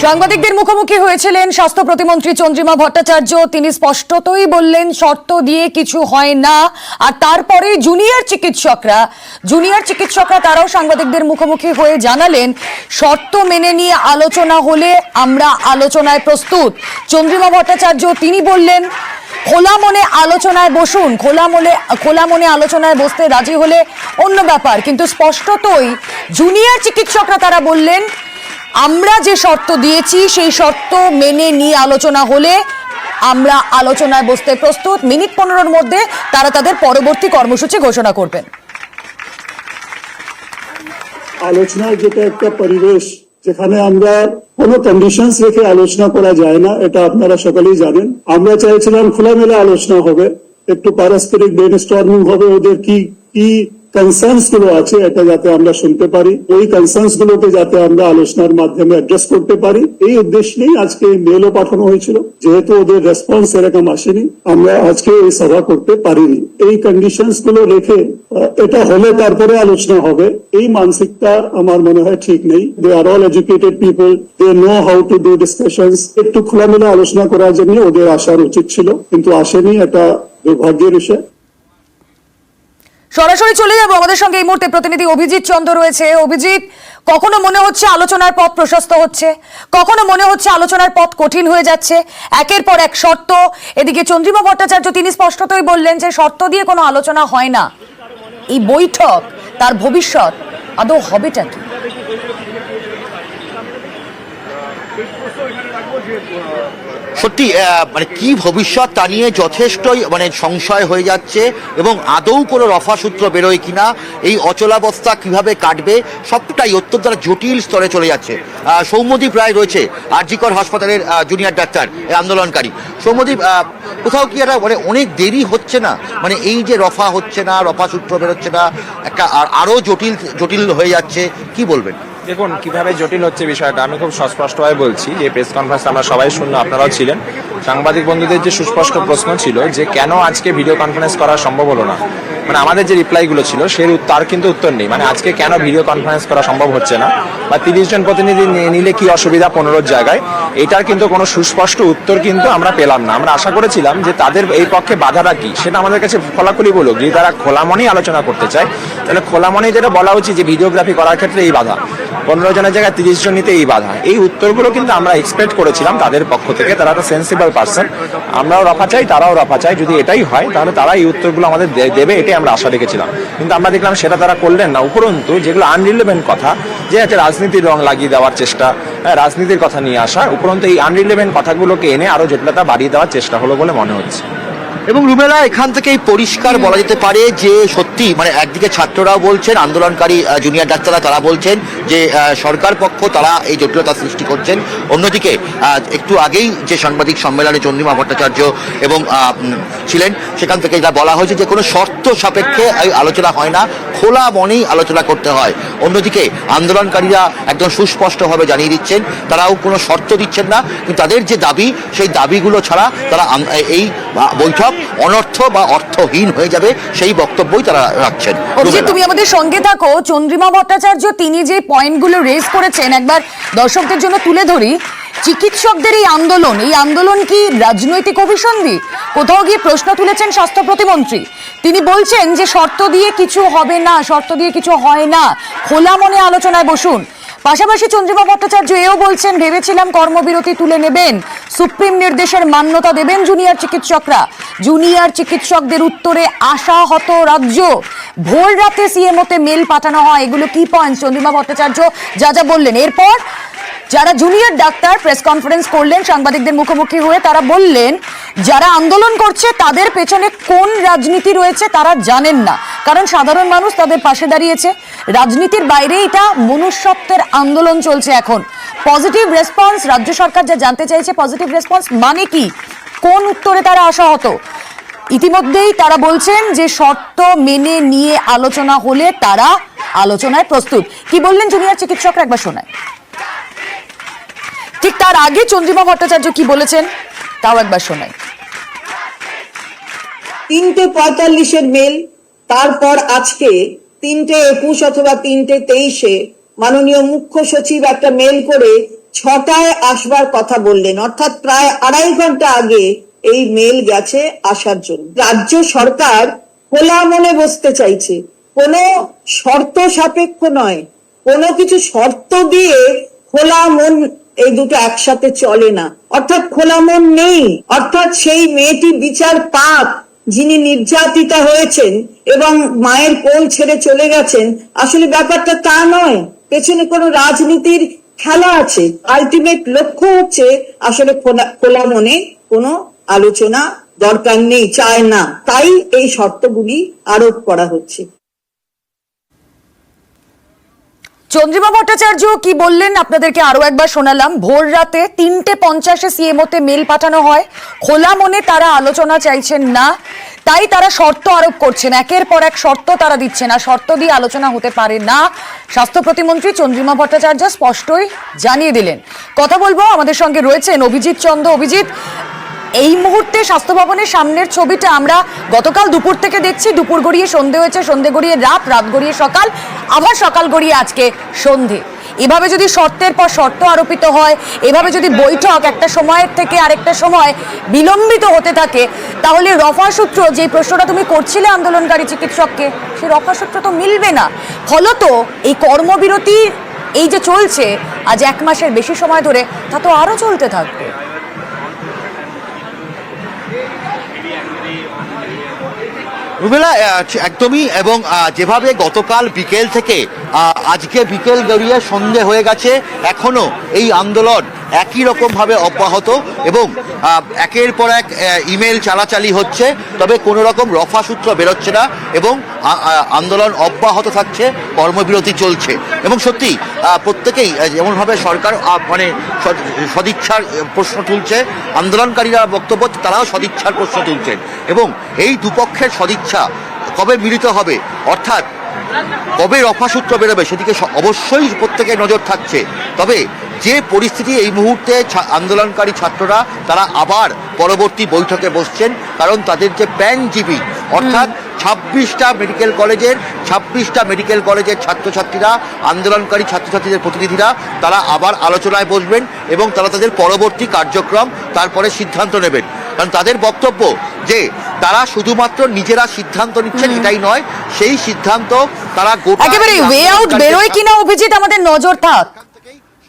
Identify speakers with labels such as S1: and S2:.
S1: সাংবাদিকদের মুখোমুখি হয়েছিলেন স্বাস্থ্য প্রতিমন্ত্রী চন্দ্রিমা ভট্টাচার্য। তিনি স্পষ্টতই বললেন শর্ত দিয়ে কিছু হয় না। আর তারপরে জুনিয়র চিকিৎসকরা তারাও সাংবাদিকদের মুখোমুখি হয়ে জানালেন শর্ত মেনে নিয়ে আলোচনা হলে আমরা আলোচনায় প্রস্তুত। চন্দ্রিমা ভট্টাচার্য তিনি বললেন খোলা মনে আলোচনায় বসুন, খোলা মনে আলোচনায় বসতে রাজি হলে অন্য ব্যাপার, কিন্তু স্পষ্টতই জুনিয়র চিকিৎসকরা তারা বললেন আমরা যে শর্ত দিয়েছি সেই শর্ত মেনে নিয়ে আলোচনা হলে আমরা আলোচনায় বসতে প্রস্তুত। মিনিট 15-র মধ্যে তারা তাদের পরবর্তী কর্মসূচি ঘোষণা করবেন।
S2: আলোচনার যেটা একটা পরিবেশ যেখানে আমরা কোনো কন্ডিশনস রেখে আলোচনা করা যায় না, এটা আপনারা সকলেই জানেন। আমরা চাইছিলাম খোলামেলা আলোচনা হবে, একটু পারস্পরিক ব্রেনস্টর্মিং হবে, ওদের কি কি কনসার্নস গুলো আছে এটা যাতে আমরা শুনতে পারি, ওই কনসার্নস গুলোকে যাতে আমরা আলোচনার মাধ্যমে অ্যাড্রেস করতে পারি, এই উদ্দেশ্য নিয়ে আজকে মেলও পাঠানো হয়েছিল। যেহেতু ওদের রেসপন্স এরকম আসেনি, আমরা আজকে এই সভা করতে পারিনি। এই কন্ডিশনস গুলো রেখে এটা হলে তারপরে আলোচনা হবে, এই মানসিকতা আমার মনে হয় ঠিক নেই। They are all educated people, they know how to do discussions. একটু খোলামেলা আলোচনা করার জন্য ওদের আসার উচিত ছিল, কিন্তু আসেনি, এটা দুর্ভাগ্যের বিষয়।
S1: সরাসরি চলে যাব, আমাদের সঙ্গে এই মুহূর্তে প্রতিনিধি অভিজিৎ চন্দ্র রয়েছে। অভিজিৎ, কখনো মনে হচ্ছে আলোচনার পথ প্রশস্ত হচ্ছে, কখনো মনে হচ্ছে আলোচনার পথ কঠিন হয়ে যাচ্ছে, একের পর এক শর্ত। এদিকে চন্দ্রিমা ভট্টাচার্য তিনি স্পষ্টতই বললেন যে শর্ত দিয়ে কোনো আলোচনা হয় না। এই বৈঠক তার ভবিষ্যৎ আদৌ হবেটা কি?
S3: সত্যি মানে কি ভবিষ্যৎ তা নিয়ে যথেষ্টই সংশয় হয়ে যাচ্ছে, এবং আদৌ কোনো রফা সূত্র বেরোয় কিনা, এই অচলাবস্থা কিভাবে কাটবে, সবটাই অত্যন্ত জটিল স্তরে চলে যাচ্ছে। সৌম্যদীপ রায় রয়েছে আর.জি.কর হাসপাতালের জুনিয়র ডাক্তার, আন্দোলনকারী। সৌম্যদীপ, কোথাও কি একটা অনেক দেরি হচ্ছে না? এই যে রফা হচ্ছে না, রফা সূত্র বেরোচ্ছে না, একটা আরো জটিল হয়ে যাচ্ছে, কি বলবেন?
S4: দেখুন কিভাবে জটিল হচ্ছে বিষয়টা আমি খুব সুস্পষ্টভাবে বলছি। যে প্রেস কনফারেন্স আমরা সবাই শুনলাম, আপনারাও ছিলেন। সাংবাদিক বন্ধুদের যে সুস্পষ্ট প্রশ্ন ছিল যে কেন আজকে ভিডিও কনফারেন্স করা সম্ভব হলো না, আমাদের যে রিপ্লাইগুলো ছিল তার কিন্তু উত্তর নেই। আজকে কেন ভিডিও কনফারেন্স করা সম্ভব হচ্ছে না, বা 30 জন প্রতিনিধি নিলে কি অসুবিধা 15 জায়গায়, এটার কিন্তু কোনো সুস্পষ্ট উত্তর কিন্তু আমরা পেলাম না। আমরা আশা করেছিলাম যে তাদের এই পক্ষে বাধাটা কি সেটা আমাদের কাছে খোলাখুলি বলুক। যদি তারা খোলা মনেই আলোচনা করতে চায় তাহলে খোলা মনেই যেটা বলা উচিত যে ভিডিওগ্রাফি করার ক্ষেত্রে এই বাধা, 15 জনের জায়গায় 30 জন নিতে এই বাধা। এই উত্তরগুলো কিন্তু আমরা এক্সপেক্ট করেছিলাম তাদের পক্ষ থেকে। তারা তো সেন্সিবল পার্সন, আমরাও রফা চাই, তারাও রফা চাই। যদি এটাই হয় তাহলে তারা এই উত্তরগুলো আমাদের দেবে, এটাই আমরা আশা রেখেছিলাম। কিন্তু আমরা দেখলাম সেটা তারা করলেন না। উপরন্তু যেগুলো আনরিলেভেন্ট কথা, যে একটা রাজনীতির রং লাগিয়ে দেওয়ার চেষ্টা, রাজনীতির কথা নিয়ে আসা, উপরন্তু এই আনরিলেভেন্ট কথাগুলোকে এনে আরো জটিলতা বাড়িয়ে দেওয়ার চেষ্টা হলো বলে মনে হচ্ছে।
S3: এবং রুমেলা, এখান থেকেই পরিষ্কার বলা যেতে পারে যে সত্যি একদিকে ছাত্ররাও বলছেন, আন্দোলনকারী জুনিয়র ডাক্তাররা তারা বলছেন যে সরকার পক্ষ তারা এই জটিলতা সৃষ্টি করছেন। অন্যদিকে একটু আগেই যে সাংবাদিক সম্মেলনে চন্দ্রিমা ভট্টাচার্য এবং ছিলেন, সেখান থেকে যা বলা হয়েছে যে কোনো শর্ত সাপেক্ষে আলোচনা হয় না, খোলা মনেই আলোচনা করতে হয়। অন্যদিকে আন্দোলনকারীরা একদম সুস্পষ্টভাবে জানিয়ে দিচ্ছেন তারাও কোনো শর্ত দিচ্ছেন না, কিন্তু তাদের যে দাবি সেই দাবিগুলো ছাড়া তারা এই বৈঠক অনর্থ বা অর্থহীন হয়ে যাবে সেই বক্তব্যই তারা রাখছেন।
S1: তুমি আমাদের সঙ্গে থাকো। চন্দ্রিমা ভট্টাচার্য তিনি যে পয়েন্টগুলো রেজ করেছেন একবার দর্শকদের জন্য তুলে ধরি। চিকিৎসকদের এই আন্দোলন কি রাজনৈতিক অভিসন্ধি? কোথাও গিয়ে প্রশ্ন তুলেছেন স্বাস্থ্য প্রতিমন্ত্রী। তিনি বলছেন যে শর্ত দিয়ে কিছু হবে না, শর্ত দিয়ে কিছু হয় না, খোলা মনে আলোচনায় বসুন। পাশাপাশি চন্দ্রিমা ভট্টাচার্য এও বলছেন ভেবেছিলাম কর্মবিরতি তুলে নেবেন, সুপ্রিম নির্দেশের মান্যতা দেবেন জুনিয়র চিকিৎসকরা। জুনিয়র চিকিৎসকদের উত্তরে আশাহত রাজ্য। ভোর রাতে সিএমওতে মেল পাঠানো হয়। এগুলো কি পয়েন্ট চন্দ্রিমা ভট্টাচার্য যা বললেন। এরপর যারা জুনিয়র ডাক্তার প্রেস কনফারেন্স করলেন সাংবাদিকদের মুখোমুখি হয়ে, তারা বললেন যারা আন্দোলন করছে তাদের পেছনে কোন রাজনীতি রয়েছে তারা জানেন না, কারণ সাধারণ মানুষ তাদের পাশে দাঁড়িয়েছে। রাজনীতির বাইরে এটা মনুষ্যত্বের আন্দোলন চলছে এখন। পজিটিভ রেসপন্স, রাজ্য সরকার যা জানতে চাইছে পজিটিভ রেসপন্স মানে কি, কোন উত্তরে তারা আশাহত? ইতিমধ্যেই তারা বলছেন যে শর্ত মেনে নিয়ে আলোচনা হলে তারা আলোচনায় প্রস্তুত। কি বললেন জুনিয়র চিকিৎসকরা একবার শোনায়। ঠিক তার আগে চন্দ্রিমা ভট্টাচার্য কি বলেছেন তাও একবার শোনাই।
S5: 3:45 মেল, তারপর আজকে 3:21 অথবা 3:23 মাননীয় মুখ্য সচিব একটা মেল করে 6টায় আসবার কথা বললেন, অর্থাৎ প্রায় 2.5 ঘন্টা আগে এই মেল গেছে আসার জন্য। রাজ্য সরকার খোলা মনে বসতে চাইছে, কোনো শর্ত সাপেক্ষ নয়, কোনো কিছু শর্ত দিয়ে খোলা মন এই দুটো একসাথে চলে না। অর্থাৎ খোলা মন নেই, অর্থাৎ সেই মেয়েটি বিচার পাক যিনি নির্যাতিতা হয়েছেন এবং মায়ের কোল ছেড়ে চলে গেছেন, আসলে ব্যাপারটা তা নয়, পেছনে কোনো রাজনীতির খেলা আছে। আলটিমেট লক্ষ্য হচ্ছে আসলে খোলা মনে কোনো আলোচনা দরকার নেই, চায় না, তাই এই শর্তগুলি আরোপ করা হচ্ছে।
S1: চন্দ্রিমা ভট্টাচার্য কি বললেন আপনাদেরকে আরো একবার শোনালাম। ভোর রাতে 3:50 সিএমওতে মেল পাঠানো হয়, খোলা মনে তারা আলোচনা চাইছেন না, তাই তারা শর্ত আরোপ করছেন, একের পর এক শর্ত তারা দিচ্ছেন, আর শর্ত দিয়ে আলোচনা হতে পারে না। স্বাস্থ্য প্রতিমন্ত্রী চন্দ্রিমা ভট্টাচার্য স্পষ্টই জানিয়ে দিলেন। কথা বলবো, আমাদের সঙ্গে রয়েছেন অভিজিৎ চন্দ। অভিজিৎ, এই মুহূর্তে স্বাস্থ্য ভবনের সামনের ছবিটা আমরা গতকাল দুপুর থেকে দেখছি, দুপুর গড়িয়ে সন্ধে হয়েছে, সন্ধে গড়িয়ে রাত, রাত গড়িয়ে সকাল, আবার সকাল গড়িয়ে আজকে সন্ধে। এভাবে যদি শর্তের পর শর্ত আরোপিত হয়, এভাবে যদি বৈঠক একটা সময়ের থেকে আরেকটা সময় বিলম্বিত হতে থাকে, তাহলে রফাসূত্র যে প্রশ্নটা তুমি করছিলে আন্দোলনকারী চিকিৎসককে, সেই রফাসূত্র তো মিলবে না। ফলত এই কর্মবিরতি এই যে চলছে আজ 1 মাসের বেশি সময় ধরে, তা তো আরো চলতে থাকবে।
S3: রুবেলা, একদমই। এবং যেভাবে গতকাল বিকেল থেকে আজকে বিকেল গড়িয়ে সন্ধে হয়ে গেছে, এখনো এই আন্দোলন একই রকম ভাবে অব্যাহত এবং একের পর এক ইমেল চালাচালি হচ্ছে, তবে কোনো রকম রফাসূত্র বেরোচ্ছে না এবং আন্দোলন অব্যাহত থাকছে, কর্মবিরতি চলছে। এবং সত্যি প্রত্যেকেই যেমনভাবে সরকার মানে সদিচ্ছার প্রশ্ন তুলছে, আন্দোলনকারীরা বক্তব্য তারাও সদিচ্ছার প্রশ্ন তুলছেন এবং এই দুপক্ষের সদিচ্ছা কবে মিলিত হবে, অর্থাৎ কবে রফাসূত্র বেরোবে, সেদিকে অবশ্যই প্রত্যেকের নজর থাকছে। তবে যে পরিস্থিতি এই মুহূর্তে আন্দোলনকারী ছাত্ররা তারা আবার পরবর্তী বৈঠকে বসছেন, কারণ তাদের যে প্যানজীবী অর্থাৎ 26টা মেডিকেল কলেজের ছাত্রছাত্রীরা, আন্দোলনকারী ছাত্রছাত্রীদের প্রতিনিধিরা, তারা আবার আলোচনায় বসবেন এবং তারা তাদের পরবর্তী কার্যক্রম তারপরে সিদ্ধান্ত নেবেন। কারণ তাদের বক্তব্য যে তারা শুধুমাত্র নিজেরা সিদ্ধান্ত নিচ্ছেন এটাই নয়, সেই সিদ্ধান্ত তারা গোটা
S1: একেবারে ওয়ে আউট বেরোয় কিনা অভিজিৎ আমাদের নজর থাক।